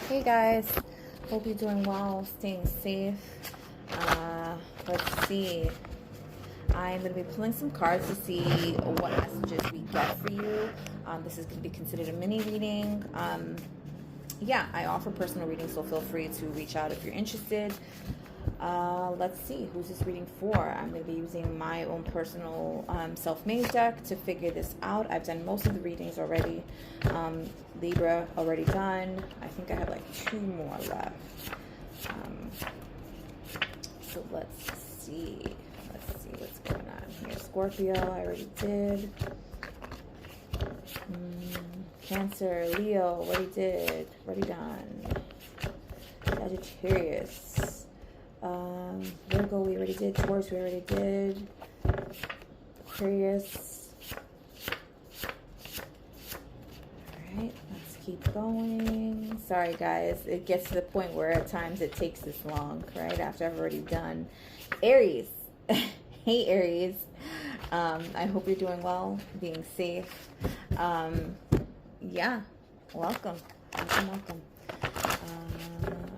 Hey guys, hope you're doing well, staying safe. Let's see. I'm going to be pulling some cards to see what messages we get for you. This is going to be considered a mini reading. Yeah, I offer personal readings, so feel free to reach out if you're interested. Let's see, who's this reading for? I'm going to be using my own personal self-made deck to figure this out. I've done most of the readings already. Libra already done. I think I have like 2 more left. So let's see what's going on here. Scorpio, I already did. Cancer, Leo, already did. Already done. Sagittarius. Virgo, we already did. Taurus, we already did. Aquarius. Alright, let's keep going. Sorry guys, it gets to the point where at times it takes this long, right? After I've already done. Aries. Hey Aries. I hope you're doing well, being safe. Yeah, welcome. Welcome.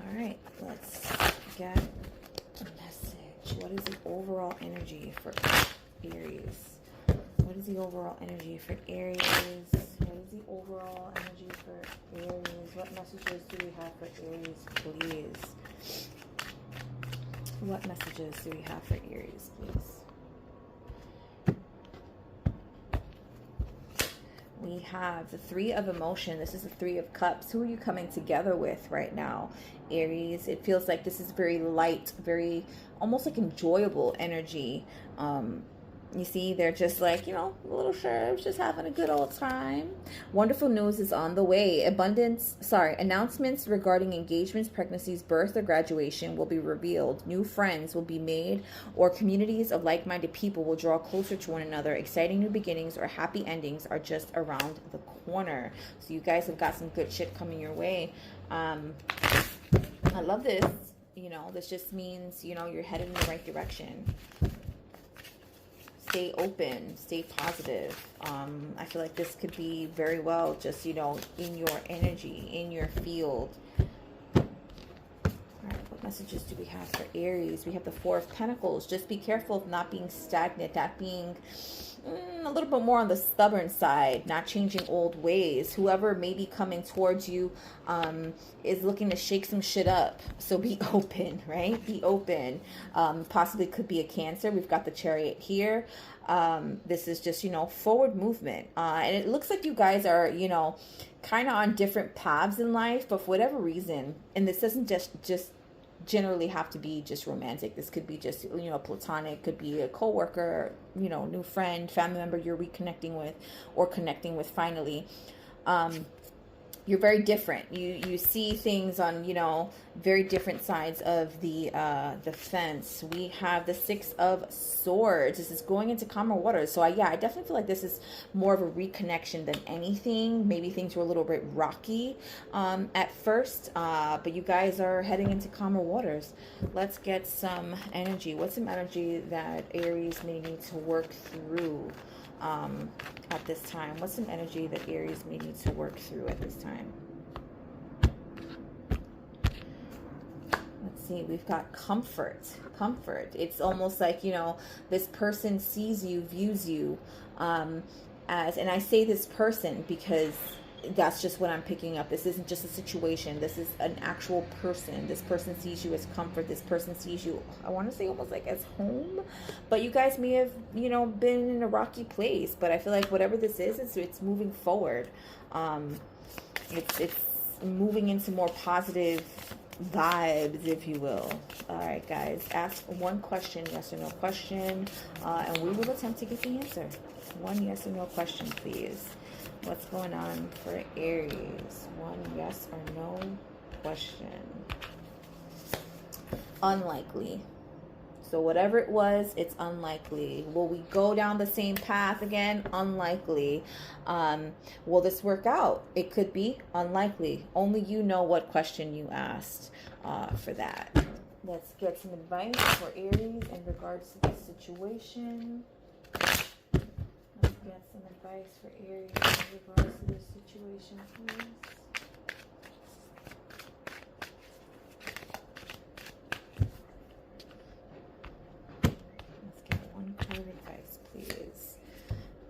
Alright, let's get a message. What is the overall energy for Aries? What is the overall energy for Aries? What is the overall energy for Aries? What messages do we have for Aries, please? What messages do we have for Aries, please? We have the 3 of emotion. This is the 3 of cups. Who are you coming together with right now, Aries? It feels like this is very light, very almost like enjoyable energy. You see, they're just like, you know, little sherps, just having a good old time. Wonderful news is on the way. Announcements regarding engagements, pregnancies, birth, or graduation will be revealed. New friends will be made, or communities of like-minded people will draw closer to one another. Exciting new beginnings or happy endings are just around the corner. So you guys have got some good shit coming your way. I love this. You know, this just means, you know, you're headed in the right direction. Stay open, stay positive. I feel like this could be very well just, you know, in your energy, in your field. All right, what messages do we have for Aries? We have the 4 of Pentacles. Just be careful of not being stagnant, not being a little bit more on the stubborn side, not changing old ways. Whoever may be coming towards you is looking to shake some shit up. So be open, right? Be open. Possibly could be a Cancer. We've got the Chariot here. This is just, you know, forward movement. And it looks like you guys are, you know, kind of on different paths in life, but for whatever reason, and this doesn't just generally have to be just romantic. This could be just, you know, platonic, could be a coworker, you know, new friend, family member you're reconnecting with or connecting with finally. You're very different. You see things on, you know, very different sides of the fence. We have the 6 of Swords. This is going into calmer waters. So yeah, I definitely feel like this is more of a reconnection than anything. Maybe things were a little bit rocky at first, but you guys are heading into calmer waters. Let's get some energy. What's some energy that Aries may need to work through at this time? What's some energy that Aries may need to work through at this time? Let's see, we've got comfort. It's almost like, you know, this person sees you, views you as, and I say this person because that's just what I'm picking up. This isn't just a situation. This is an actual person. This person sees you as comfort. This person sees you, I want to say almost like as home. But you guys may have, you know, been in a rocky place. But I feel like whatever this is, it's moving forward. It's moving into more positive vibes, if you will. All right, guys. Ask one question, yes or no question. And we will attempt to get the answer. One yes or no question, please. What's going on for Aries? One yes or no question. Unlikely. So whatever it was, it's unlikely. Will we go down the same path again? Unlikely. Will this work out? It could be unlikely. Only you know what question you asked for that. Let's get some advice for Aries in regards to this situation. Let's get some advice for Aries in regards to this situation, please.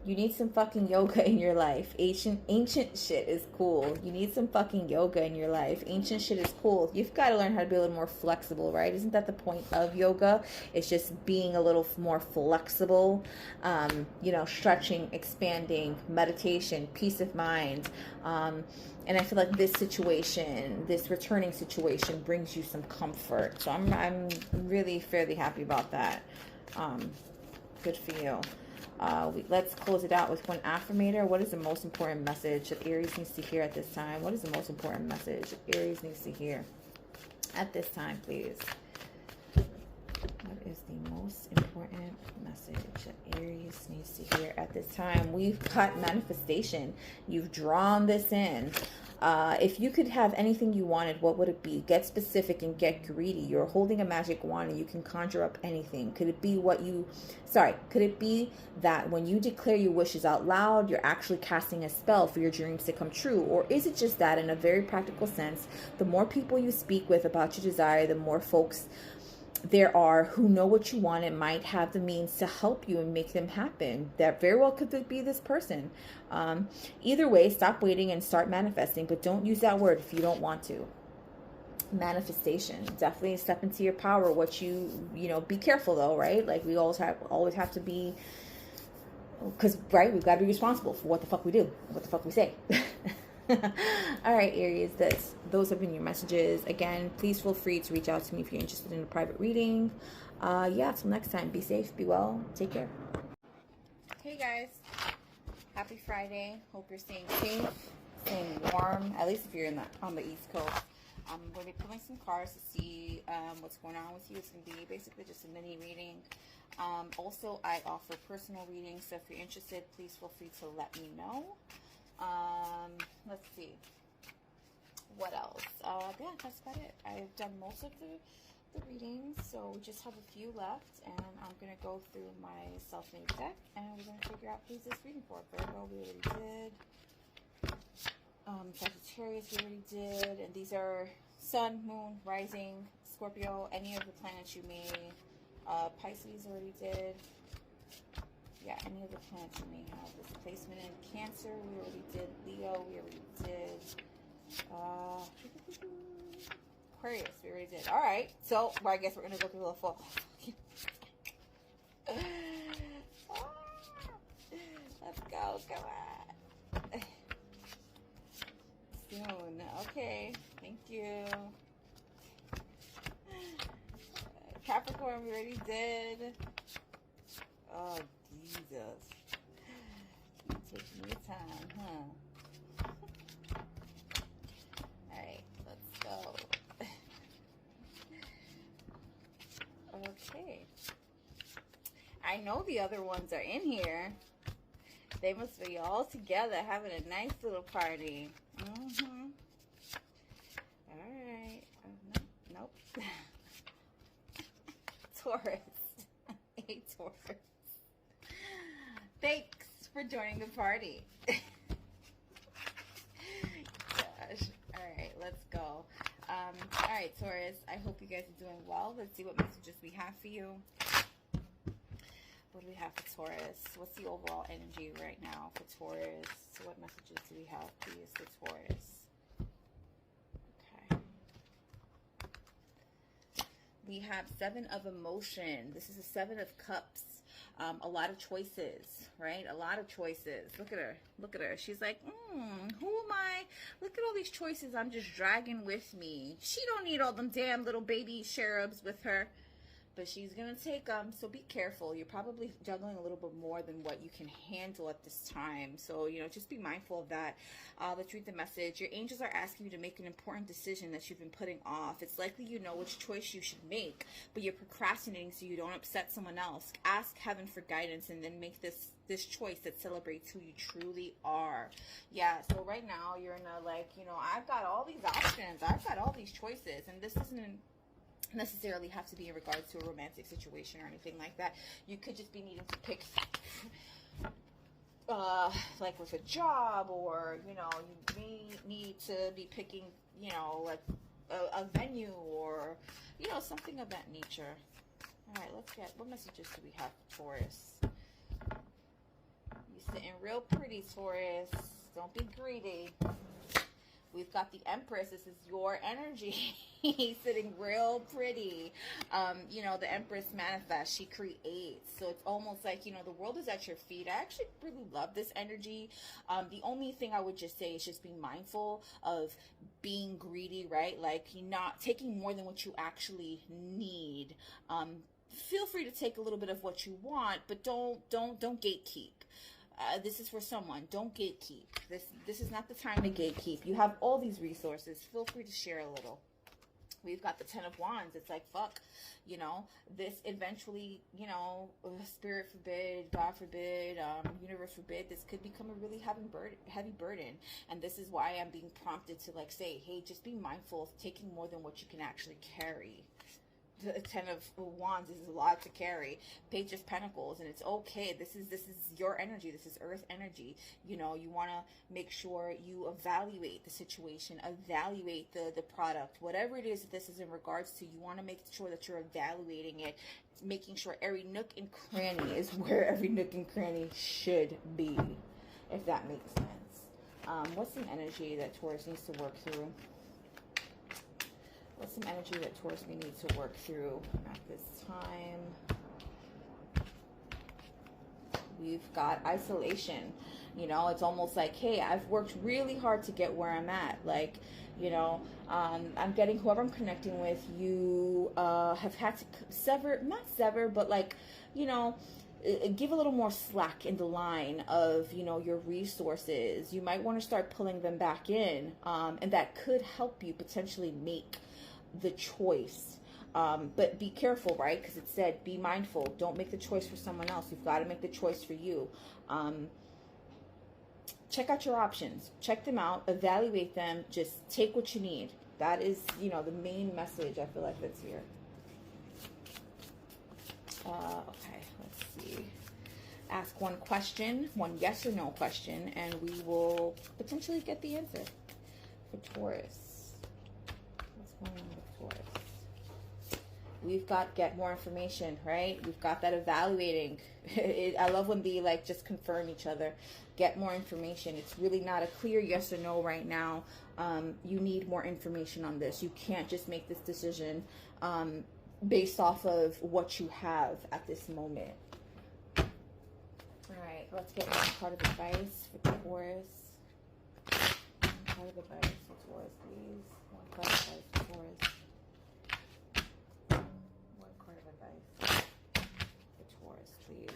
You need some fucking yoga in your life. Ancient shit is cool. You need some fucking yoga in your life. Ancient shit is cool. You've got to learn how to be a little more flexible, right? Isn't that the point of yoga? It's just being a little more flexible. You know, stretching, expanding, meditation, peace of mind. And I feel like this situation, this returning situation, brings you some comfort. So I'm really fairly happy about that. Good for you. Let's close it out with one affirmator. What is the most important message that Aries needs to hear at this time? What is the most important message that Aries needs to hear at this time, please? What is the most important message that Aries needs to hear at this time? We've got manifestation. You've drawn this in. If you could have anything you wanted, what would it be? Get specific and get greedy. You're holding a magic wand and you can conjure up anything. Could it be could it be that when you declare your wishes out loud, you're actually casting a spell for your dreams to come true? Or is it just that, in a very practical sense, the more people you speak with about your desire, the more folks there are who know what you want and might have the means to help you and make them happen? That very well could be this person. Either way, stop waiting and start manifesting, but don't use that word if you don't want to. Manifestation, definitely step into your power. What you know, be careful though, right? Like we always have to be, because right, we've got to be responsible for what the fuck we do, what the fuck we say. All right, Aries, those have been your messages. Again, please feel free to reach out to me if you're interested in a private reading. Yeah, till next time, be safe, be well, take care. Hey guys, happy Friday. Hope you're staying safe, staying warm, at least if you're on the East Coast. I'm going to be pulling some cards to see what's going on with you. It's going to be basically just a mini reading. Also, I offer personal readings, so if you're interested, please feel free to let me know. Let's see. What else? Yeah, that's about it. I've done most of the readings, so we just have a few left, and I'm going to go through my self-made deck, and we're going to figure out who's this reading for. Virgo, we already did. Sagittarius, we already did. And these are Sun, Moon, Rising, Scorpio, any of the planets you may. Pisces already did. Yeah, any of the planets you may have this placement in. Cancer, we already did. Leo, we already did. Aquarius, we already did. All right, so I guess we're gonna go through the full. Let's go, come on. Soon, okay. Thank you. Capricorn, we already did. Oh, Jesus. Keep taking your time, huh? Alright, let's go. Okay. I know the other ones are in here. They must be all together having a nice little party. Alright. Nope. Taurus. Hey, Taurus. Thanks for joining the party. Gosh. Alright, let's go. Alright, Taurus. I hope you guys are doing well. Let's see what messages we have for you. What do we have for Taurus? What's the overall energy right now for Taurus? What messages do we have, please, for Taurus? Okay. We have Seven of Emotion. This is a Seven of Cups. A lot of choices, right? A lot of choices. Look at her. Look at her. She's like, who am I? Look at all these choices I'm just dragging with me. She don't need all them damn little baby cherubs with her. But she's going to take them, so be careful. You're probably juggling a little bit more than what you can handle at this time. So, you know, just be mindful of that. Let's read the message. Your angels are asking you to make an important decision that you've been putting off. It's likely you know which choice you should make, but you're procrastinating so you don't upset someone else. Ask heaven for guidance and then make this choice that celebrates who you truly are. Yeah, so right now you're in a, like, you know, I've got all these options. I've got all these choices, and this isn't necessarily have to be in regards to a romantic situation or anything like that. You could just be needing to pick like with a job, or you know, you may need to be picking, you know, like a venue, or you know, something of that nature. All right, let's get, what messages do we have for Taurus? You're sitting real pretty, Taurus. Don't be greedy. We've got the Empress. This is your energy. Sitting real pretty. You know, the Empress manifests. She creates. So it's almost like, you know, the world is at your feet. I actually really love this energy. The only thing I would just say is just be mindful of being greedy, right? Like, you're not taking more than what you actually need. Feel free to take a little bit of what you want, but don't gatekeep. This is for someone. Don't gatekeep. This is not the time to gatekeep. You have all these resources. Feel free to share a little. We've got the 10 of Wands. It's like, fuck, you know, this eventually, you know, spirit forbid, God forbid, universe forbid, this could become a really heavy burden. And this is why I'm being prompted to, like, say, hey, just be mindful of taking more than what you can actually carry. The 10 of Wands is a lot to carry. Page of Pentacles, and it's okay. This is your energy. This is Earth energy. You know, you want to make sure you evaluate the situation, evaluate the product, whatever it is that this is in regards to. You want to make sure that you're evaluating it, making sure every nook and cranny is where every nook and cranny should be, if that makes sense. What's some energy that Taurus needs to work through? What's some energy that Taurus may need to work through at this time? We've got isolation. You know, it's almost like, hey, I've worked really hard to get where I'm at. Like, you know, I'm getting whoever I'm connecting with. You have had to not sever, but like, you know, give a little more slack in the line of, you know, your resources. You might want to start pulling them back in, and that could help you potentially make the choice. But be careful, right? Because it said be mindful. Don't make the choice for someone else. You've got to make the choice for you. Check out your options. Check them out. Evaluate them. Just take what you need. That is, you know, the main message I feel like that's here. Okay, let's see. Ask one question, one yes or no question, and we will potentially get the answer for Taurus. What's going on with Taurus? We've got get more information, right? We've got that evaluating. I love when they like just confirm each other. Get more information. It's really not a clear yes or no right now. You need more information on this. You can't just make this decision based off of what you have at this moment. All right, let's get one card of advice for Taurus. One card of advice for Taurus, please. One card of advice for Taurus. One card of advice for Taurus, please.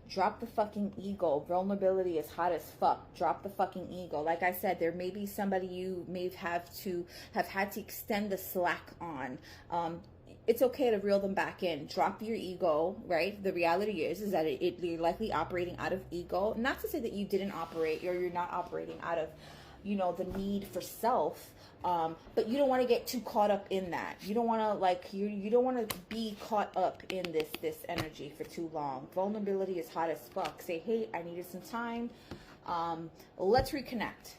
Drop the fucking ego. Vulnerability is hot as fuck. Drop the fucking ego. Like I said, there may be somebody you may have had to extend the slack on. It's okay to reel them back in. Drop your ego, right? The reality is that you're likely operating out of ego. Not to say that you didn't operate or you're not operating out of, you know, the need for self. But you don't want to get too caught up in that. You don't want to like you don't want to be caught up in this energy for too long. Vulnerability is hot as fuck. Say, hey, I needed some time. Let's reconnect.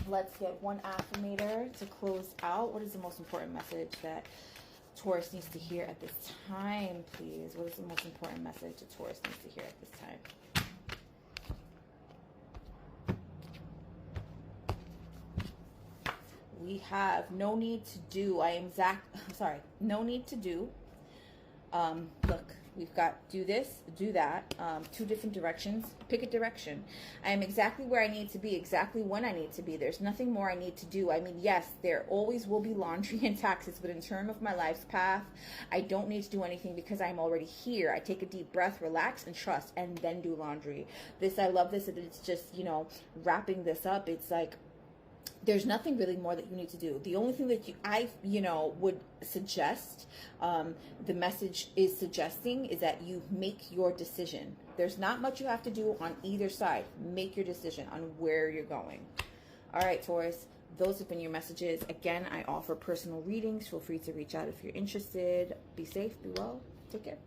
Let's get one affirmator to close out. What is the most important message that Taurus needs to hear at this time, please? What is the most important message that Taurus needs to hear at this time? We have no need to do. No need to do. Look, we've got do this, do that. Two different directions. Pick a direction. I am exactly where I need to be, exactly when I need to be. There's nothing more I need to do. I mean, yes, there always will be laundry and taxes, but in terms of my life's path, I don't need to do anything because I'm already here. I take a deep breath, relax, and trust, and then do laundry. I love this. It's just, you know, wrapping this up. It's like, there's nothing really more that you need to do. The only thing that I would suggest, the message is suggesting, is that you make your decision. There's not much you have to do on either side. Make your decision on where you're going. All right, Taurus, those have been your messages. Again, I offer personal readings. Feel free to reach out if you're interested. Be safe, be well, take care.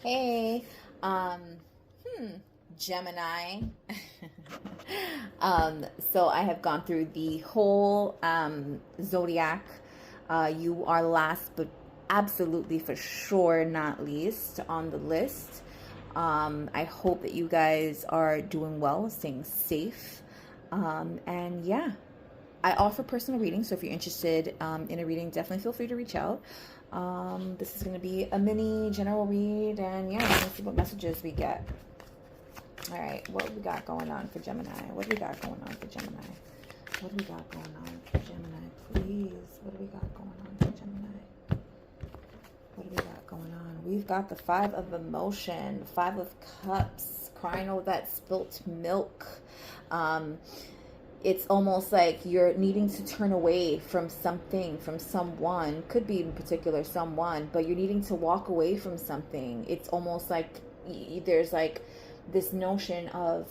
Hey, Gemini. So I have gone through the whole zodiac. You are last, but absolutely for sure not least on the list. I hope that you guys are doing well, staying safe. And yeah, I offer personal readings, so if you're interested in a reading, definitely feel free to reach out. This is going to be a mini general read, and yeah, let's see what messages we get. All right, what we got going on for Gemini? What do we got going on for Gemini? What do we got going on for Gemini? Please, what do we got going on for Gemini? What do we got going on? We've got the 5 of emotion, 5 of cups, crying over that spilt milk. It's almost like you're needing to turn away from something, from someone, could be in particular someone, but you're needing to walk away from something. It's almost like there's like this notion of,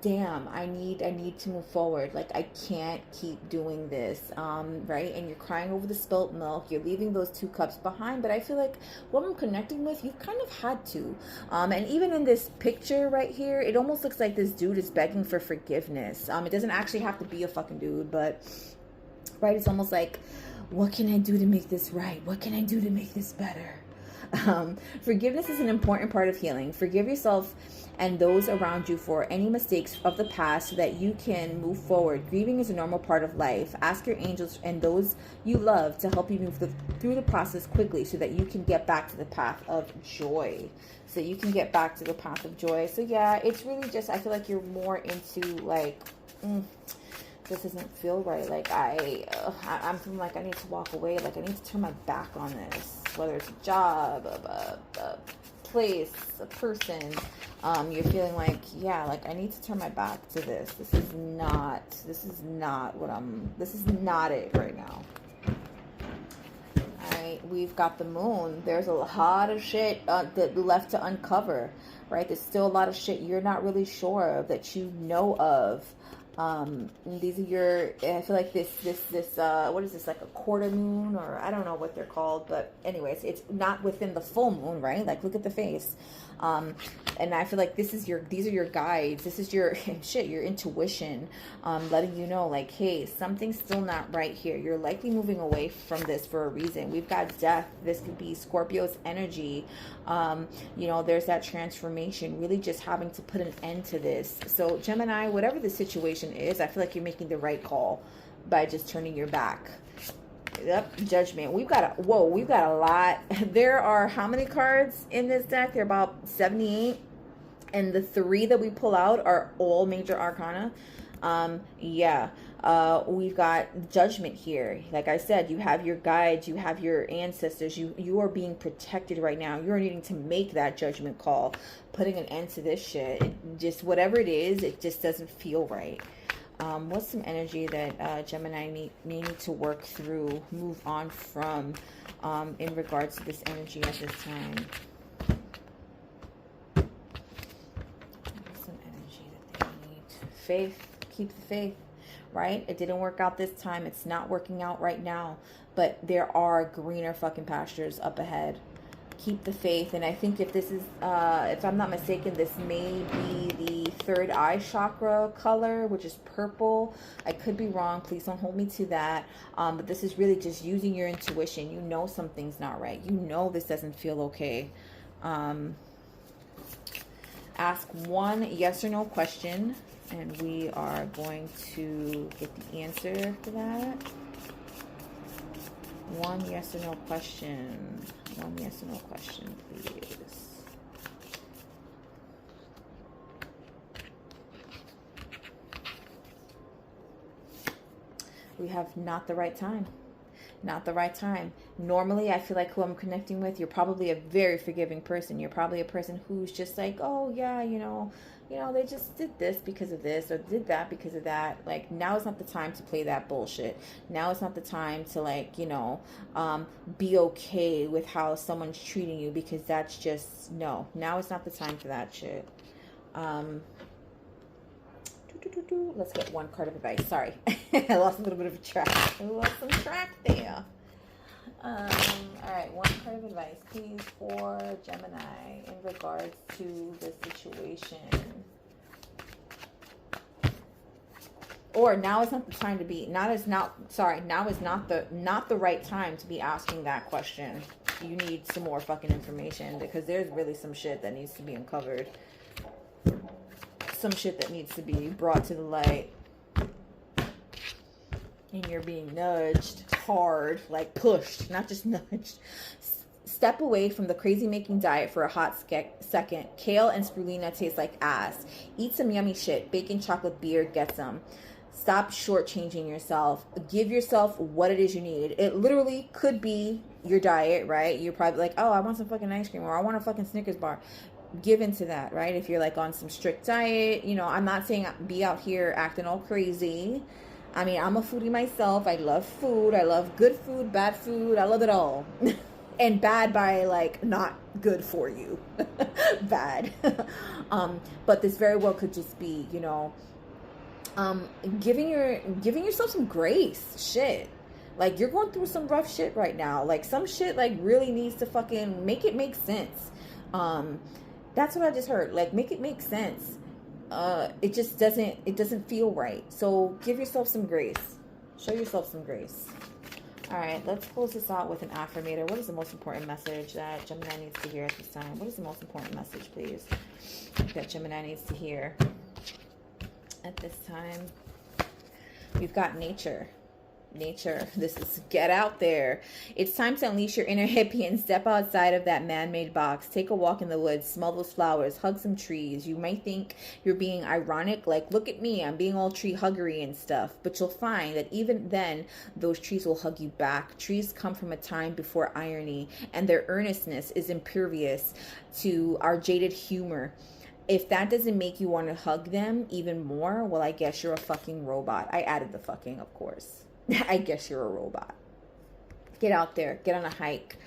damn, I need to move forward. Like, I can't keep doing this, right? And you're crying over the spilt milk. You're leaving those 2 cups behind. But I feel like what I'm connecting with, you've kind of had to. And even in this picture right here, it almost looks like this dude is begging for forgiveness. It doesn't actually have to be a fucking dude, but, right, it's almost like, what can I do to make this right? What can I do to make this better? Forgiveness is an important part of healing. Forgive yourself and those around you for any mistakes of the past so that you can move forward. Grieving is a normal part of life. Ask your angels and those you love to help you move through the process quickly so that you can get back to the path of joy. So you can get back to the path of joy. So yeah, it's really just, I feel like you're more into like, this doesn't feel right. Like I'm feeling like I need to walk away. Like I need to turn my back on this, whether it's a job, a place, a person. You're feeling like, yeah, like I need to turn my back to this. This is not it right now. All right, we've got the moon. There's a lot of shit that left to uncover, right? There's still a lot of shit you're not really sure of that you know of. These are your, I feel like this, what is this, like a quarter moon, or I don't know what they're called, but anyways, it's not within the full moon, right? Like, look at the face. And I feel like these are your guides. This is your shit, your intuition, letting you know, like, hey, something's still not right here. You're likely moving away from this for a reason. We've got death. This could be Scorpio's energy. You know, there's that transformation, really just having to put an end to this. So Gemini, whatever the situation is, I feel like you're making the right call by just turning your back. Yep, Judgment. We've got a lot. There are how many cards in this deck? There are about 78, and the 3 that we pull out are all major arcana. We've got Judgment here. Like I said, you have your guides, you have your ancestors, you are being protected right now. You're needing to make that judgment call, putting an end to this shit. Just whatever it is, it just doesn't feel right. What's some energy that Gemini may need to work through, move on from, in regards to this energy at this time? What's some energy that they need? Faith. Keep the faith, right? It didn't work out this time. It's not working out right now, but there are greener fucking pastures up ahead. Keep the faith. And I think if this is, if I'm not mistaken, this may be the 3rd eye chakra color, which is purple. I could be wrong. Please don't hold me to that. But this is really just using your intuition. You know something's not right. You know this doesn't feel okay. Ask one yes or no question, and we are going to get the answer for that. One yes or no question. One yes or no question, please. We have not the right time. Not the right time. Normally, I feel like who I'm connecting with, you're probably a very forgiving person. You're probably a person who's just like, oh yeah, you know, they just did this because of this, or did that because of that. Like, now is not the time to play that bullshit. Now is not the time to, like, you know, be okay with how someone's treating you, because that's just, no. Now is not the time for that shit. Let's get one card of advice. Sorry. I lost a little bit of a track. I lost some track there. All right, one card of advice, please, for Gemini in regards to the situation. Or now is not the time to be, now is not the right time to be asking that question. You need some more fucking information, because there's really some shit that needs to be uncovered. Some shit that needs to be brought to the light. And you're being nudged hard, like pushed, not just nudged. Step away from the crazy making diet for a hot second. Kale and spirulina taste like ass. Eat some yummy shit. Bacon, chocolate, beer, get some. Stop shortchanging yourself. Give yourself what it is you need. It literally could be your diet, right? You're probably like, oh, I want some fucking ice cream, or I want a fucking Snickers bar. Give into that, right? If you're like on some strict diet, you know, I'm not saying be out here acting all crazy. I mean, I'm a foodie myself. I love food. I love good food, bad food. I love it all. And bad by like not good for you. Bad. But this very well could just be, you know, giving yourself some grace. Shit. Like, you're going through some rough shit right now. Like, some shit like really needs to fucking make it make sense. That's what I just heard. Like, make it make sense. It just doesn't feel right. So give yourself some grace. Show yourself some grace. All right, let's close this out with an affirmator. What is the most important message that Gemini needs to hear at this time? What is the most important message, please, that Gemini needs to hear at this time? We've got nature. Nature. This is get out there. It's time to unleash your inner hippie and step outside of that man-made box. Take a walk in the woods, smell those flowers, hug some trees. You might think you're being ironic, like, look at me, I'm being all tree huggery and stuff, but you'll find that even then those trees will hug you back. Trees come from a time before irony, and their earnestness is impervious to our jaded humor. If that doesn't make you want to hug them even more, well, I guess you're a fucking robot. I added the fucking, of course. I guess you're a robot. Get out there, get on a hike,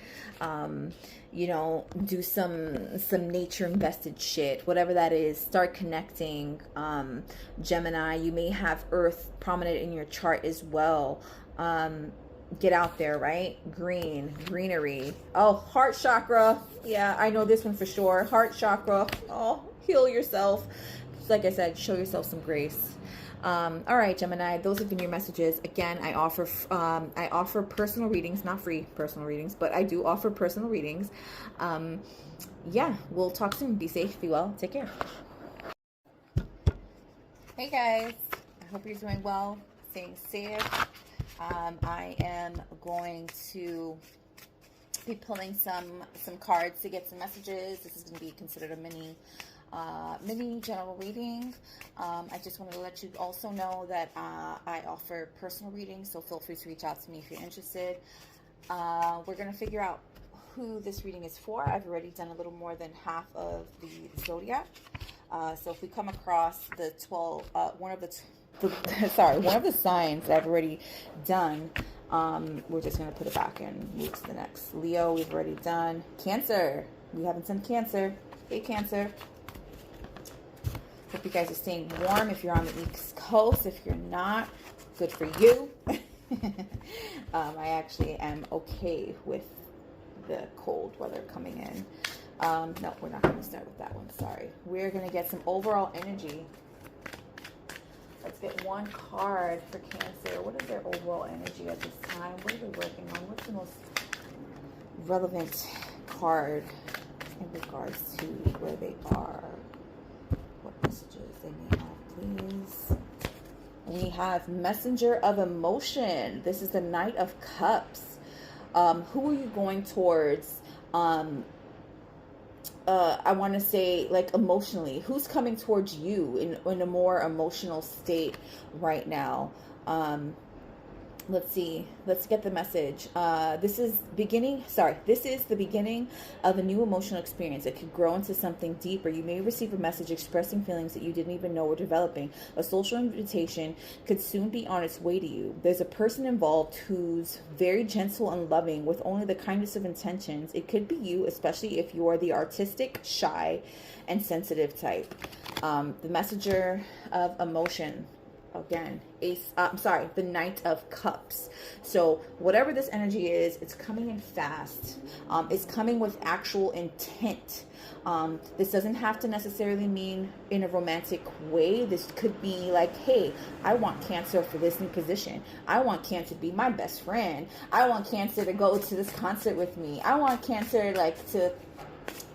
you know, do some nature invested shit, whatever that is. Start connecting. Gemini, you may have Earth prominent in your chart as well. Get out there, right? Greenery. Oh, heart chakra. Yeah, I know this one for sure. Heart chakra. Oh, heal yourself. Like I said, show yourself some grace. All right, Gemini, those have been your messages. Again, I offer personal readings, not free personal readings, but I do offer personal readings. Yeah, we'll talk soon. Be safe, be well, take care. Hey guys, I hope you're doing well, staying safe. I am going to be pulling some cards to get some messages. This is going to be considered a mini general reading. I just wanted to let you also know that I offer personal readings, so feel free to reach out to me if you're interested. We're going to figure out who this reading is for. I've already done a little more than half of the zodiac. So if we come across the 12, one of the signs that I've already done, we're just going to put it back and move to the next. Leo, we've already done. Cancer, we haven't done Cancer. Hey, Cancer. Hope you guys are staying warm if you're on the East Coast. If you're not, good for you. I actually am okay with the cold weather coming in. No, we're not going to start with that one. Sorry. We're going to get some overall energy. Let's get one card for Cancer. What is their overall energy at this time? What are they working on? What's the most relevant card in regards to where they are? What messages they may have, please? We have Messenger of Emotion. This is the Knight of Cups. Who are you going towards? I want to say, like, emotionally. Who's coming towards you in a more emotional state right now? Let's see. Let's get the message. This is the beginning of a new emotional experience. It could grow into something deeper. You may receive a message expressing feelings that you didn't even know were developing. A social invitation could soon be on its way to you. There's a person involved who's very gentle and loving with only the kindest of intentions. It could be you, especially if you are the artistic, shy, and sensitive type. The Messenger of Emotion. again, the Knight of Cups. So whatever this energy is, it's coming in fast. It's coming with actual intent. This doesn't have to necessarily mean in a romantic way. This could be like, hey, I want Cancer for this new position. I want Cancer to be my best friend. I want Cancer to go to this concert with me. I want Cancer like to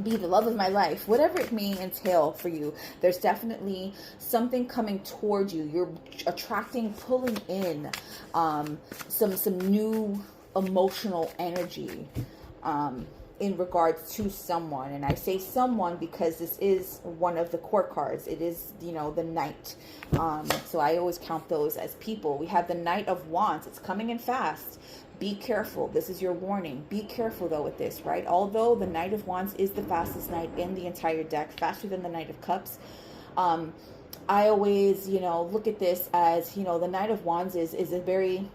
be the love of my life. Whatever it may entail for you, there's definitely something coming towards you. You're attracting, pulling in some new emotional energy in regards to someone. And I say someone because this is one of the court cards. It is, you know, the Knight. So I always count those as people. We have the Knight of Wands. It's coming in fast. Be careful. This is your warning. Be careful though with this, right? Although the Knight of Wands is the fastest knight in the entire deck, faster than the Knight of Cups. I always, you know, look at this as, you know, the Knight of Wands is a very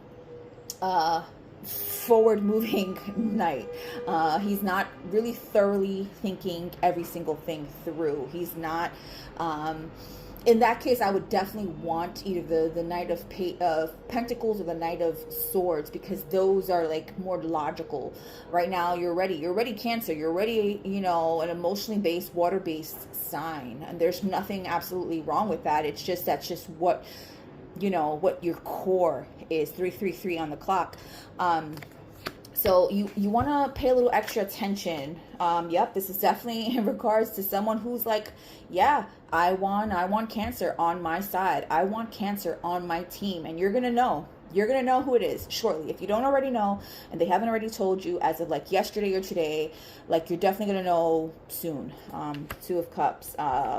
forward moving knight. He's not really thoroughly thinking every single thing through. He's not in that case, I would definitely want either the Knight of Pentacles or the Knight of Swords, because those are like more logical. Right now, you're ready Cancer. You're ready, you know, an emotionally based, water-based sign. And there's nothing absolutely wrong with that. It's just, that's just what, you know, what your core is. 333 on the clock. So you want to pay a little extra attention. Yep, this is definitely in regards to someone who's like, yeah, I want Cancer on my side. I want Cancer on my team. And you're going to know. You're going to know who it is shortly. If you don't already know, and they haven't already told you as of like yesterday or today, like you're definitely going to know soon. Two of Cups,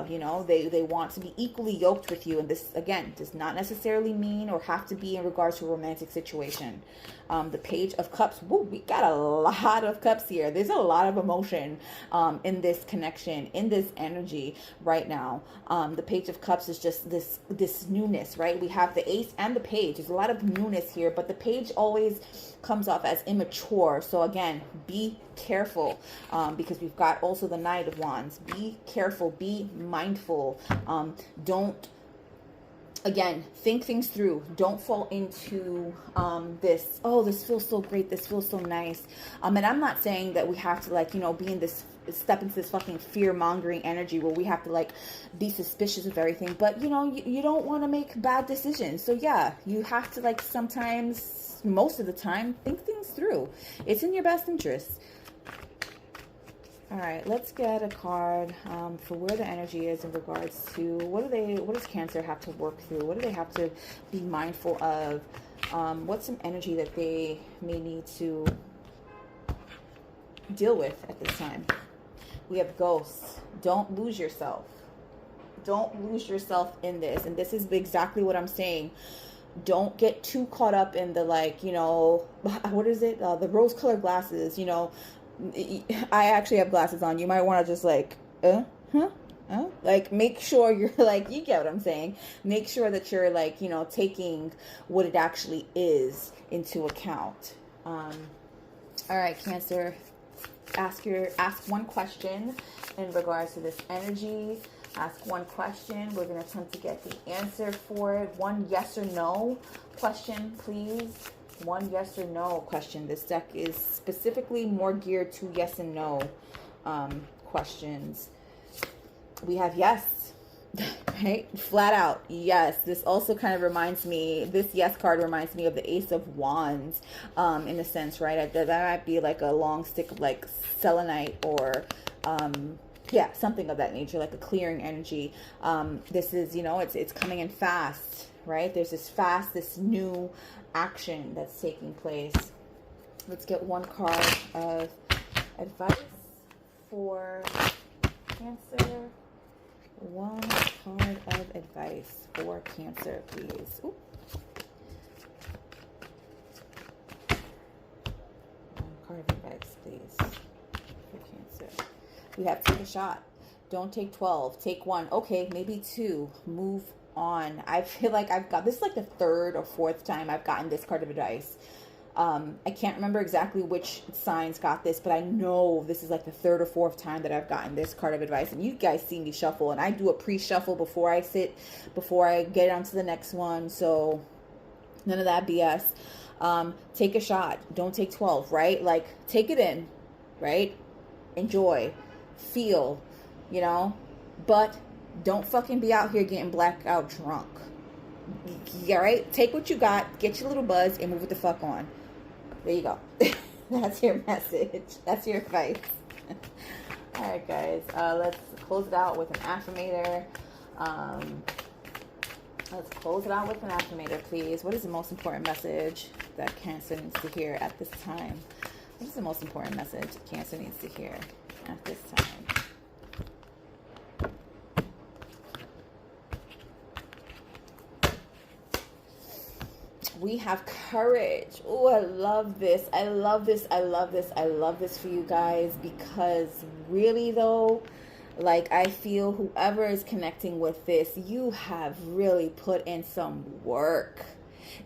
you know, they want to be equally yoked with you. And this, again, does not necessarily mean or have to be in regards to a romantic situation. The Page of Cups, woo, we got a lot of cups here. There's a lot of emotion in this connection, in this energy right now. The Page of Cups is just this newness, right? We have the Ace and the Page. There's a lot of newness here, but the Page always comes off as immature. So again, be careful, because we've got also the Knight of Wands. Be careful, be mindful. Don't, again, think things through. Don't fall into this, oh, this feels so great, this feels so nice. And I'm not saying that we have to, like, you know, be in this, step into this fucking fear-mongering energy where we have to, like, be suspicious of everything. But, you know, you don't want to make bad decisions. So, yeah, you have to, like, sometimes, most of the time, think things through. It's in your best interest. All right, let's get a card for where the energy is in regards to what does Cancer have to work through? What do they have to be mindful of? What's some energy that they may need to deal with at this time? We have Ghosts. Don't lose yourself. Don't lose yourself in this. And this is exactly what I'm saying. Don't get too caught up in the, like, you know, what is it? The rose-colored glasses, you know. I actually have glasses on. You might want to just like, like make sure you're like, you get what I'm saying. Make sure that you're like, you know, taking what it actually is into account. All right, Cancer, ask one question in regards to this energy. Ask one question. We're going to attempt to get the answer for it. One yes or no question, please. One yes or no question. This deck is specifically more geared to yes and no questions. We have yes, right? Flat out yes. This also kind of reminds me, this yes card reminds me of the Ace of Wands in a sense, right? That might be like a long stick of like selenite or yeah, something of that nature, like a clearing energy. This is, you know, it's coming in fast, right? There's this new action that's taking place. Let's get one card of advice for Cancer. One card of advice for Cancer, please. Ooh. One card of advice, please, for Cancer. We have take a shot. Don't take 12. Take one. Okay, maybe two. Move on. I feel like I've got this, is like the third or fourth time I've gotten this card of advice. I can't remember exactly which signs got this, but I know this is like the third or fourth time that I've gotten this card of advice. And you guys see me shuffle, and I do a pre-shuffle before I get on to the next one. So none of that BS. Take a shot. Don't take 12, right? Like, take it in, right? Enjoy. Feel, you know? But don't fucking be out here getting blackout drunk. Yeah, right? Take what you got, get your little buzz, and move it the fuck on. There you go. That's your message. That's your advice. All right, guys. Let's close it out with an affirmator. Let's close it out with an affirmator, please. What is the most important message that Cancer needs to hear at this time? What is the most important message Cancer needs to hear at this time? We have courage. Oh, I love this. I love this. I love this. I love this for you guys, because really though, like, I feel whoever is connecting with this, you have really put in some work.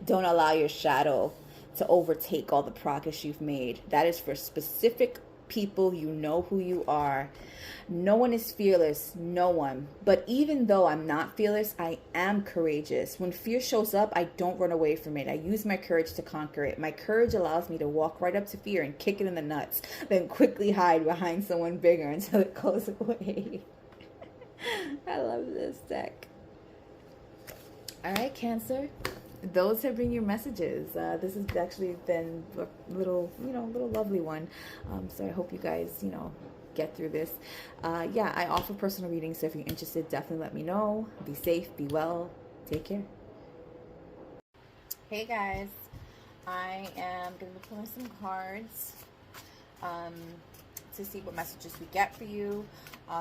Don't allow your shadow to overtake all the progress you've made. That is for specific people. You know who you are. No one is fearless. No one. But even though I'm not fearless, I am courageous. When fear shows up, I don't run away from it. I use my courage to conquer it. My courage allows me to walk right up to fear and kick it in the nuts, then quickly hide behind someone bigger until it goes away. I love this deck. All right, Cancer. Those have been your messages. This has actually been a little lovely one. So I hope you guys, get through this. Yeah, I offer personal readings, so if you're interested, definitely let me know. Be safe, be well, take care. Hey guys, I am going to be pulling some cards to see what messages we get for you.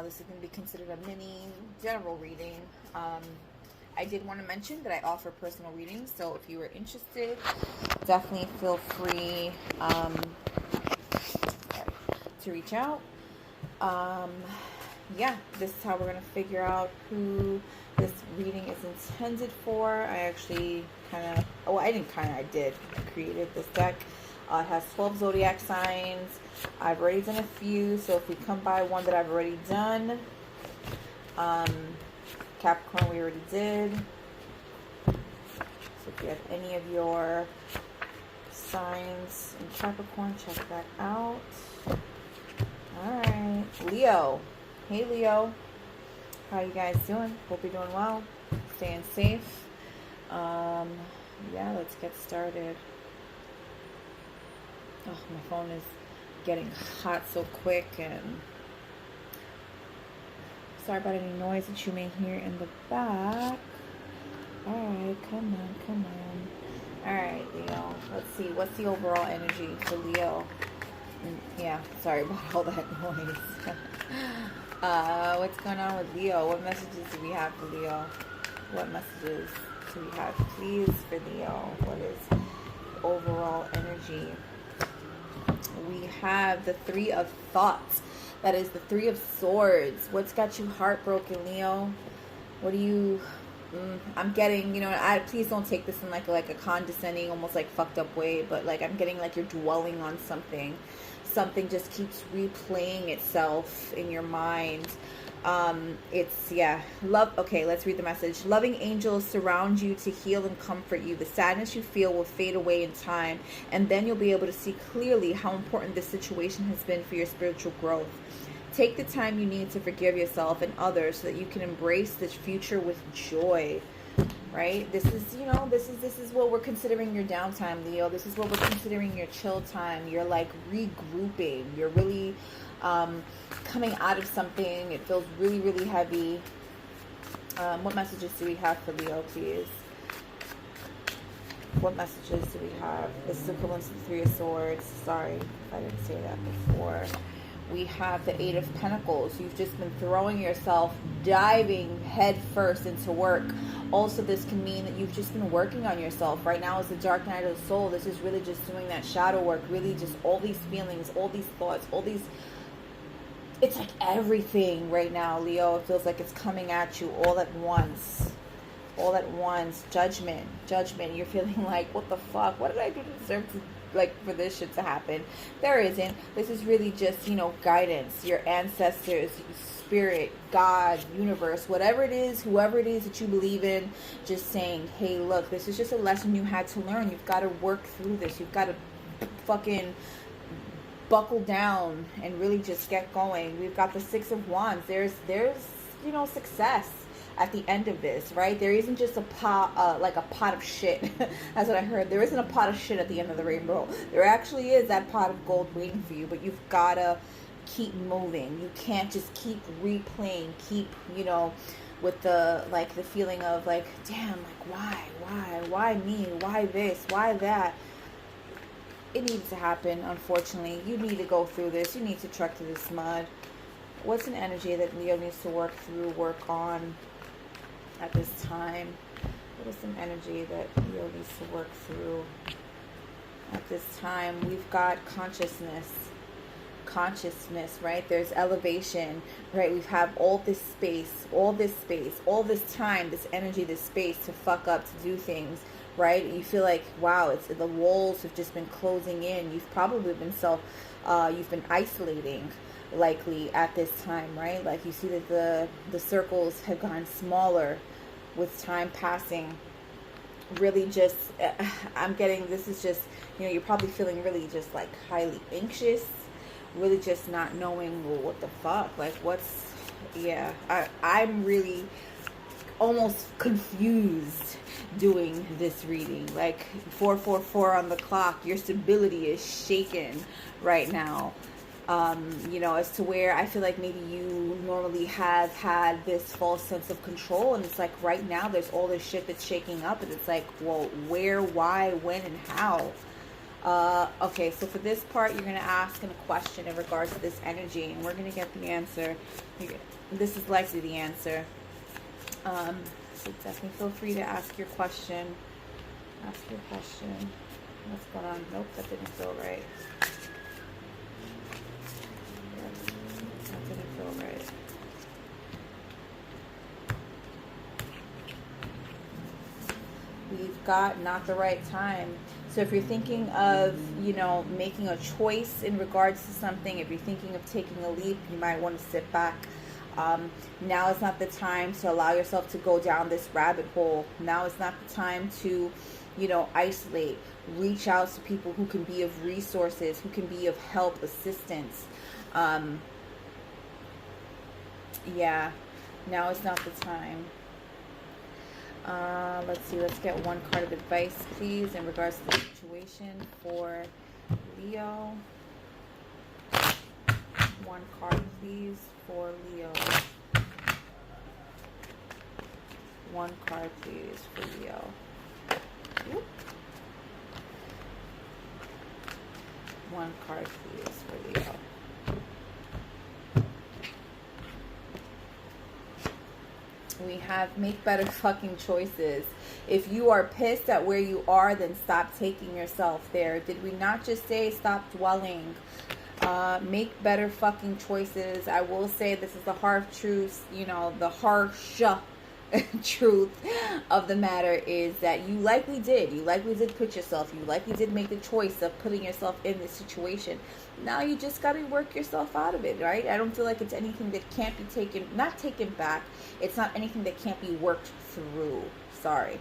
This is going to be considered a mini general reading. I did want to mention that I offer personal readings, so if you are interested, definitely feel free to reach out. Yeah, this is how we're going to figure out who this reading is intended for. I actually I did. I created this deck. It has 12 zodiac signs. I've already done a few, so if we come by one that I've already done, Capricorn we already did. So if you have any of your signs in Capricorn, check that out. Alright, Leo. Hey Leo. How you guys doing? Hope you're doing well. Staying safe. Yeah, let's get started. Oh, my phone is getting hot so quick, and sorry about any noise that you may hear in the back. Alright, come on. Alright, Leo. Let's see. What's the overall energy for Leo? Yeah, sorry about all that noise. What's going on with Leo? What messages do we have for Leo? What messages do we have, please, for Leo? What is overall energy? We have the Three of Thoughts. That is the Three of Swords. What's got you heartbroken, Leo? What do you... I'm getting, please don't take this in like a condescending, almost like fucked up way, but like I'm getting like you're dwelling on something. Something just keeps replaying itself in your mind. Love. Okay, let's read the message. Loving angels surround you to heal and comfort you. The sadness you feel will fade away in time, and then you'll be able to see clearly how important this situation has been for your spiritual growth. Take the time you need to forgive yourself and others so that you can embrace this future with joy. Right? This is what we're considering your downtime, Leo. This is what we're considering your chill time. You're like regrouping. You're really coming out of something. It feels really, really heavy. What messages do we have for Leo, please? What messages do we have? This is equivalent to the Three of Swords. Sorry if I didn't say that before. We have the Eight of Pentacles. You've just been throwing yourself, diving head first into work. Also, this can mean that you've just been working on yourself. Right now is the dark night of the soul. This is really just doing that shadow work. Really just all these feelings, all these thoughts, all these... It's like everything right now, Leo. It feels like it's coming at you all at once. all at once. Judgment. Judgment. You're feeling like, what the fuck? What did I do to deserve to, like, for this shit to happen? There isn't. This is really just, you know, guidance. Your ancestors, spirit, God, universe, whatever it is, whoever it is that you believe in, just saying, hey, look, this is just a lesson you had to learn. You've got to work through this. You've got to fucking buckle down and really just get going. We've got the Six of Wands. There's you know, success at the end of this, right? There isn't just a pot, like a pot of shit. That's what I heard. There isn't a pot of shit at the end of the rainbow. There actually is that pot of gold waiting for you, but you've got to keep moving. You can't just keep replaying, keep, you know, with the, like, the feeling of like, damn, like, why me? Why this? Why that? It needs to happen, unfortunately. You need to go through this. You need to trek through this mud. What's an energy that Leo needs to work through, work on at this time? What is some energy that Leo needs to work through at this time? We've got consciousness. Consciousness, right? There's elevation, right? We have all this space, all this time, this energy, this space to fuck up, to do things, right? You feel like, wow, it's the walls have just been closing in. You've probably been you've been isolating, likely, at this time, right? Like, you see that the circles have gotten smaller with time passing. Really just, I'm getting, this is just, you know, you're probably feeling really just like highly anxious, really just not knowing, well, what the fuck, like, what's, yeah, I'm really almost confused doing this reading. Like, 444 on the clock, your stability is shaken right now. You know, as to where I feel like maybe you normally have had this false sense of control, and it's like right now there's all this shit that's shaking up, and it's like, well, where, why, when, and how? Okay, so for this part, you're going to ask a question in regards to this energy, and we're going to get the answer. This is likely the answer. So definitely feel free to ask your question. Ask your question. What's going on? Nope, that didn't feel right. That didn't feel right. We've got not the right time. So if you're thinking of, you know, making a choice in regards to something, if you're thinking of taking a leap, you might want to sit back. Now is not the time to allow yourself to go down this rabbit hole. Now is not the time to, you know, isolate. Reach out to people who can be of resources, who can be of help, assistance. Yeah, now is not the time. Let's see, let's get one card of advice, please, in regards to the situation for Leo. One card, please, for Leo. One card, please, for Leo. Whoop. One card, please, for Leo. We have make better fucking choices. If you are pissed at where you are, then stop taking yourself there. Did we not just say stop dwelling? Make better fucking choices. I will say this is the harsh truth, you know, the harsh truth of the matter is that you likely did put yourself, you likely did make the choice of putting yourself in this situation. Now you just got to work yourself out of it, right? I don't feel like it's anything that can't be not taken back. It's not anything that can't be worked through. Sorry.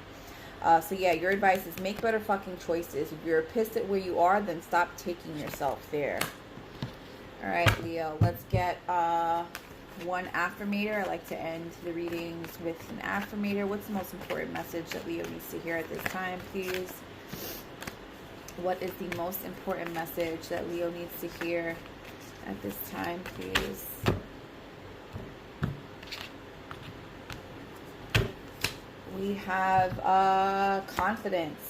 So yeah, your advice is make better fucking choices. If you're pissed at where you are, then stop taking yourself there. All right, Leo, let's get one affirmator. I like to end the readings with an affirmator. What's the most important message that Leo needs to hear at this time, please? What is the most important message that Leo needs to hear at this time, please? We have confidence.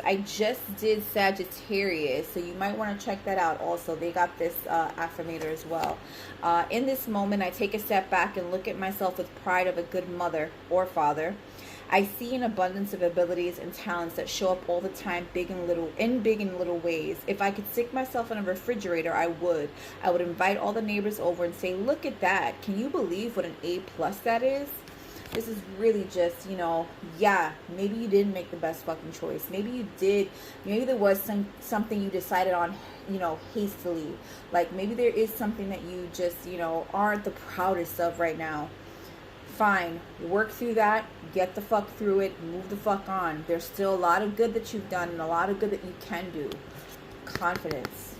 I just did Sagittarius, so you might want to check that out also. They got this affirmator as well. In this moment, I take a step back and look at myself with pride of a good mother or father. I see an abundance of abilities and talents that show up all the time, big and little ways. If I could stick myself in a refrigerator, I would. I would invite all the neighbors over and say, look at that. Can you believe what an A+ that is? This is really just, you know, yeah, maybe you didn't make the best fucking choice. Maybe you did. Maybe there was something you decided on, you know, hastily. Like maybe there is something that you just, you know, aren't the proudest of right now. Fine. Work through that. Get the fuck through it. Move the fuck on. There's still a lot of good that you've done and a lot of good that you can do. Confidence.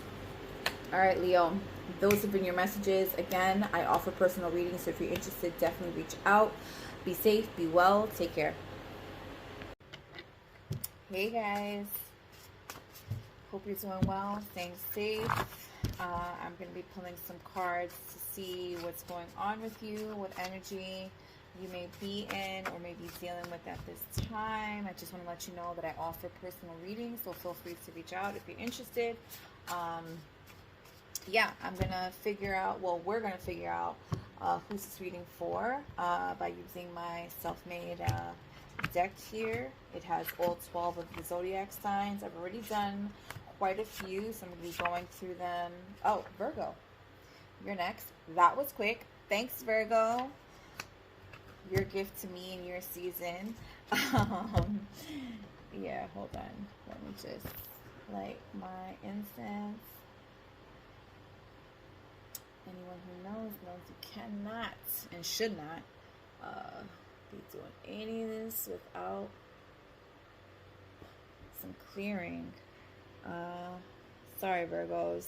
All right, Leo. Those have been your messages. Again, I offer personal readings, so if you're interested, definitely reach out. Be safe, be well, take care. Hey guys. Hope you're doing well, staying safe. I'm going to be pulling some cards to see what's going on with you, what energy you may be in or may be dealing with at this time. I just want to let you know that I offer personal readings, so feel free to reach out if you're interested. Yeah, I'm going to figure out, well, we're going to figure out who's this reading for by using my self-made deck here. It has all 12 of the zodiac signs. I've already done quite a few, so I'm going to be going through them. Oh, Virgo, you're next. That was quick. Thanks, Virgo. Your gift to me in your season. Yeah, hold on. Let me just light my incense. Anyone who knows you cannot and should not be doing any of this without some clearing. Sorry, Virgos.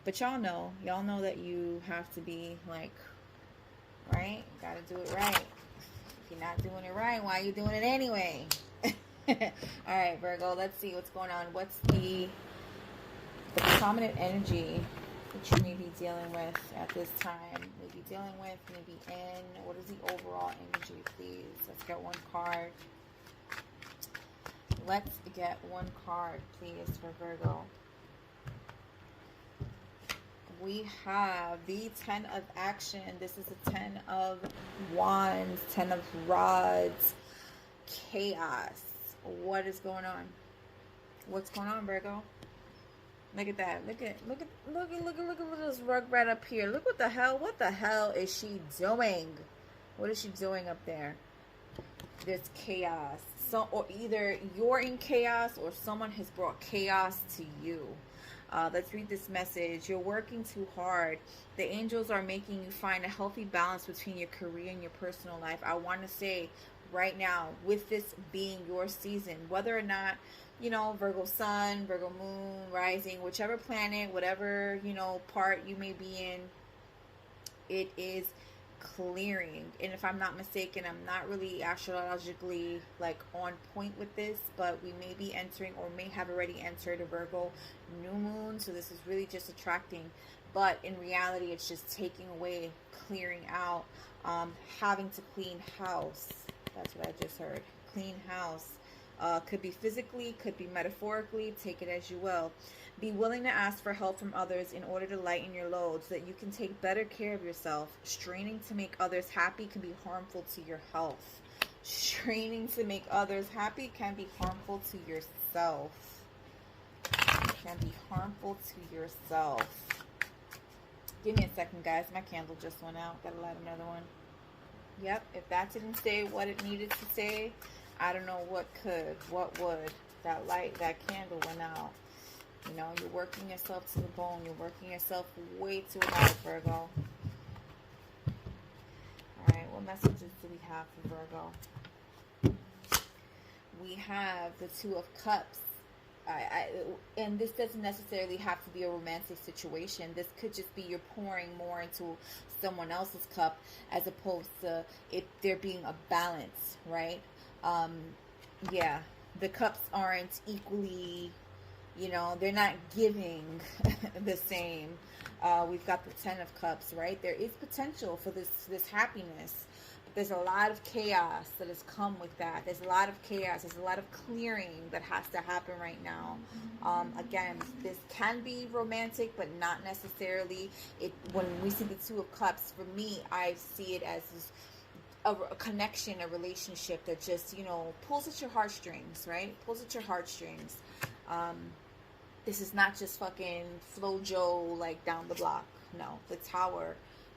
But y'all know that you have to be like, right? Gotta do it right. If you're not doing it right, why are you doing it anyway? Alright, Virgo, let's see what's going on. What's the prominent energy that you may be dealing with at this time? Maybe dealing with, maybe in. What is the overall energy, please? Let's get one card. Let's get one card, please, for Virgo. We have the 10 of action. This is the 10 of wands, 10 of rods, chaos. What is going on? What's going on, Virgo? Look at that. Look at this rug right up here. Look what the hell is she doing? What is she doing up there? There's chaos. So, or either you're in chaos or someone has brought chaos to you. Let's read this message. You're working too hard. The angels are making you find a healthy balance between your career and your personal life. I want to say right now, with this being your season, whether or not, you know, Virgo sun, Virgo moon, rising, whichever planet, whatever, you know, part you may be in, it is clearing. And if I'm not mistaken, I'm not really astrologically like on point with this, but we may be entering or may have already entered a Virgo new moon, so this is really just attracting, but in reality it's just taking away, clearing out, having to clean house. That's what I just heard. Clean house. Could be physically, could be metaphorically. Take it as you will. Be willing to ask for help from others in order to lighten your load so that you can take better care of yourself. Straining to make others happy can be harmful to your health. Straining to make others happy can be harmful to yourself. Can be harmful to yourself. Give me a second, guys. My candle just went out. Gotta light another one. Yep, if that didn't say what it needed to say, I don't know what could, what would. That light, that candle went out. You know, you're working yourself to the bone. You're working yourself way too hard, Virgo. Alright, what messages do we have for Virgo? We have the Two of Cups. And this doesn't necessarily have to be a romantic situation. This could just be you're pouring more into someone else's cup as opposed to it there being a balance, right? Yeah, the cups aren't equally, you know, they're not giving the same. We've got the 10 of Cups, right? There is potential for this happiness. There's a lot of chaos that has come with that. There's a lot of chaos. There's a lot of clearing that has to happen right now. Again, this can be romantic, but not necessarily. When we see the Two of Cups, for me, I see it as a connection, a relationship that just, you know, pulls at your heartstrings, right? Pulls at your heartstrings. This is not just fucking Flojo, like, down the block. No, the tower,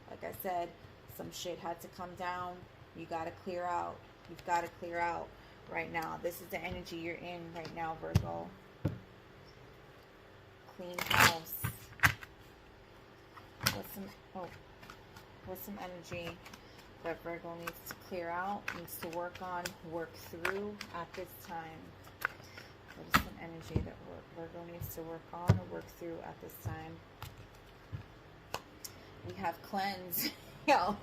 like I said, some shit had to come down. You got to clear out. You've got to clear out right now. This is the energy you're in right now, Virgo. Clean house. What's some energy that Virgo needs to clear out, needs to work on, work through at this time? What is some energy that Virgo needs to work on or work through at this time? We have cleanse. Yo,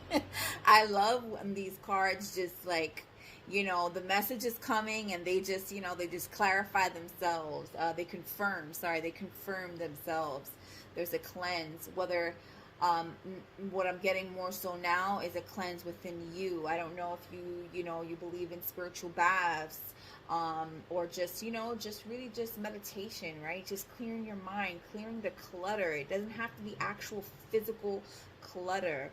I love when these cards just like, you know, the message is coming and they just, you know, they just clarify themselves. They confirm themselves. There's a cleanse. Whether what I'm getting more so now is a cleanse within you. I don't know if you believe in spiritual baths, or just, just really just meditation, right? Just clearing your mind, clearing the clutter. It doesn't have to be actual physical clutter.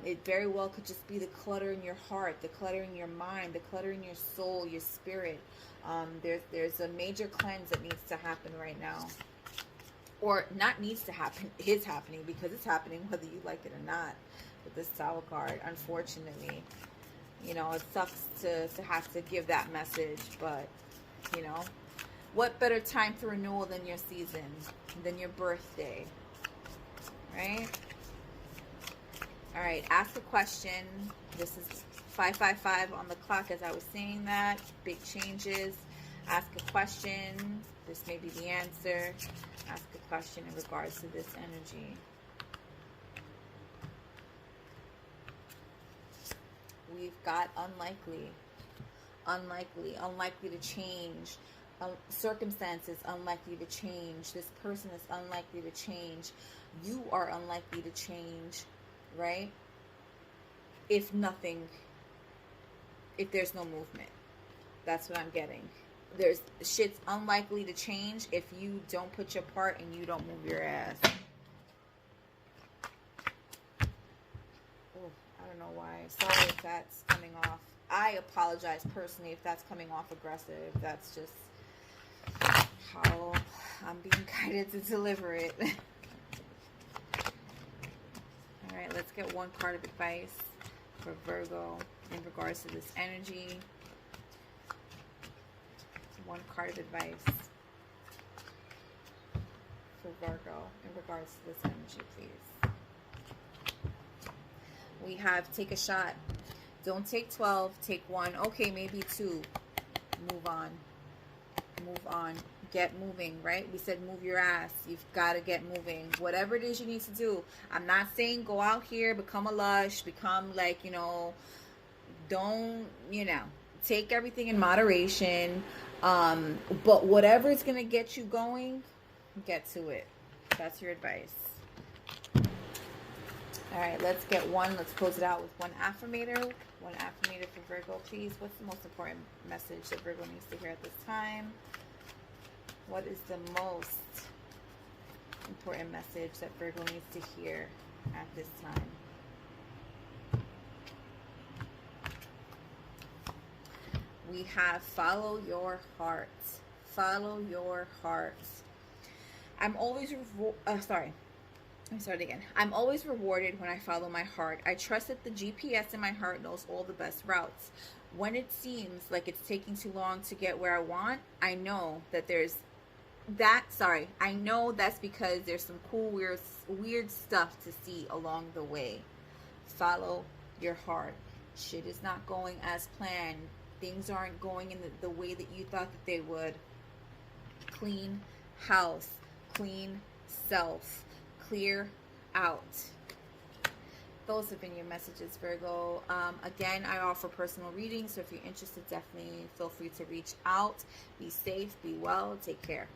It very well could just be the clutter in your heart, the clutter in your mind, the clutter in your soul, your spirit. There's a major cleanse that needs to happen right now. Or not needs to happen, is happening, because it's happening whether you like it or not with this Tower card, unfortunately. It sucks to have to give that message, but, what better time for renewal than your season, than your birthday, right? All right, ask a question. This is 555 on the clock as I was saying that. Big changes. Ask a question. This may be the answer. Ask a question in regards to this energy. We've got unlikely to change. Circumstances unlikely to change. This person is unlikely to change. You are unlikely to change, right? If there's no movement. That's what I'm getting. Shit's unlikely to change if you don't put your part and you don't move your ass. Oh, I don't know why. Sorry if that's coming off. I apologize personally if that's coming off aggressive. That's just how I'm being guided to deliver it. All right, let's get one card of advice for Virgo in regards to this energy. One card of advice for Virgo in regards to this energy, please. We have take a shot. Don't take 12, take 1. Okay, maybe 2. Move on. Move on. Get moving, right? We said move your ass. You've got to get moving. Whatever it is you need to do. I'm not saying go out here, become a lush, become like, don't, take everything in moderation. But whatever is going to get you going, get to it. That's your advice. All right, let's get one. Let's close it out with one affirmator. One affirmator for Virgo, please. What's the most important message that Virgo needs to hear at this time? What is the most important message that Virgo needs to hear at this time? We have follow your heart. Follow your heart. I'm always rewarded when I follow my heart. I trust that the GPS in my heart knows all the best routes. When it seems like it's taking too long to get where I want, I know that I know that's because there's some cool, weird stuff to see along the way. Follow your heart. Shit is not going as planned. Things aren't going in the way that you thought that they would. Clean house, clean self, clear out. Those have been your messages, Virgo. Again, I offer personal readings, so if you're interested, definitely feel free to reach out. Be safe, be well, take care.